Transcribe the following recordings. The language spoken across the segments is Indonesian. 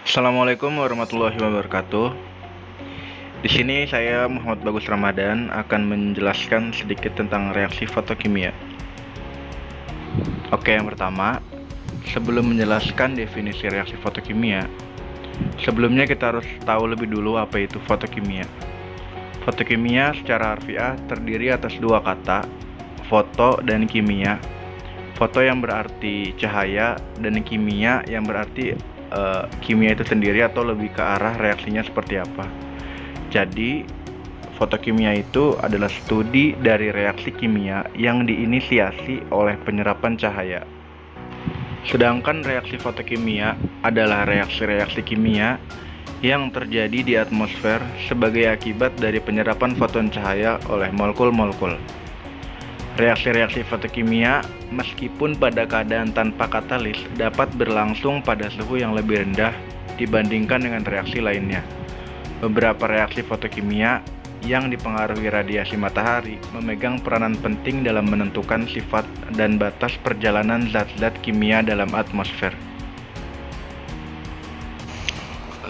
Assalamualaikum warahmatullahi wabarakatuh. Di sini saya Muhammad Bagus Ramadan akan menjelaskan sedikit tentang reaksi fotokimia. Oke, yang pertama, sebelum menjelaskan definisi reaksi fotokimia, sebelumnya kita harus tahu lebih dulu apa itu fotokimia. Fotokimia secara harfiah terdiri atas dua kata, foto dan kimia. Foto yang berarti cahaya dan kimia yang berarti kimia itu sendiri atau lebih ke arah reaksinya seperti apa. Jadi, fotokimia itu adalah studi dari reaksi kimia yang diinisiasi oleh penyerapan cahaya. Sedangkan reaksi fotokimia adalah reaksi-reaksi kimia yang terjadi di atmosfer sebagai akibat dari penyerapan foton cahaya oleh molekul-molekul. Reaksi-reaksi fotokimia, meskipun pada keadaan tanpa katalis, dapat berlangsung pada suhu yang lebih rendah dibandingkan dengan reaksi lainnya. Beberapa reaksi fotokimia yang dipengaruhi radiasi matahari memegang peranan penting dalam menentukan sifat dan batas perjalanan zat-zat kimia dalam atmosfer.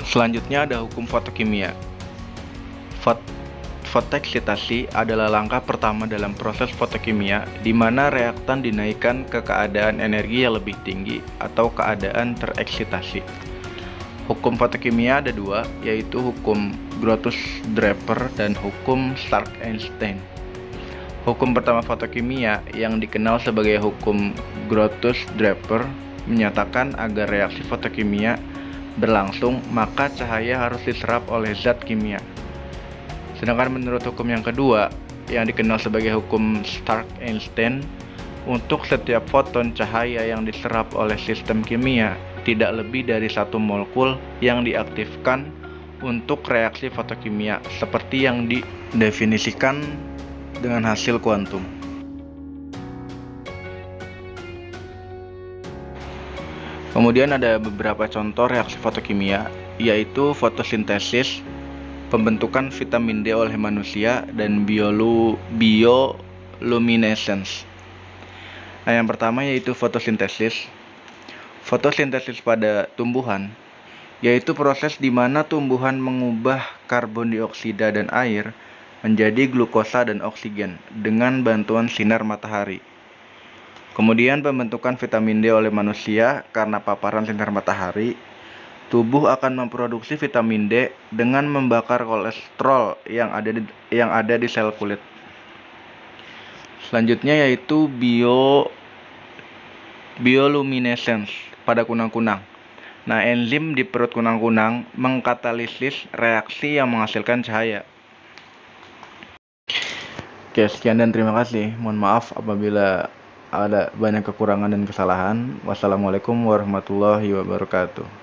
Selanjutnya ada hukum fotokimia. Fotoeksitasi adalah langkah pertama dalam proses fotokimia di mana reaktan dinaikkan ke keadaan energi yang lebih tinggi atau keadaan tereksitasi. Hukum fotokimia ada dua, yaitu hukum Grotius-Draper dan hukum Stark-Einstein. Hukum pertama fotokimia yang dikenal sebagai hukum Grotius-Draper menyatakan agar reaksi fotokimia berlangsung maka cahaya harus diserap oleh zat kimia. Sedangkan menurut hukum yang kedua, yang dikenal sebagai hukum Stark-Einstein, untuk setiap foton cahaya yang diserap oleh sistem kimia, tidak lebih dari satu molekul yang diaktifkan untuk reaksi fotokimia, seperti yang didefinisikan dengan hasil kuantum. Kemudian ada beberapa contoh reaksi fotokimia, yaitu fotosintesis, pembentukan vitamin D oleh manusia, dan bioluminescence. Nah, yang pertama yaitu fotosintesis. Fotosintesis pada tumbuhan yaitu proses di mana tumbuhan mengubah karbon dioksida dan air menjadi glukosa dan oksigen dengan bantuan sinar matahari. Kemudian pembentukan vitamin D oleh manusia karena paparan sinar matahari. Tubuh akan memproduksi vitamin D dengan membakar kolesterol yang ada di sel kulit. Selanjutnya yaitu bioluminescence pada kunang-kunang. Nah, enzim di perut kunang-kunang mengkatalisis reaksi yang menghasilkan cahaya. Oke, sekian dan terima kasih. Mohon maaf apabila ada banyak kekurangan dan kesalahan. Wassalamualaikum warahmatullahi wabarakatuh.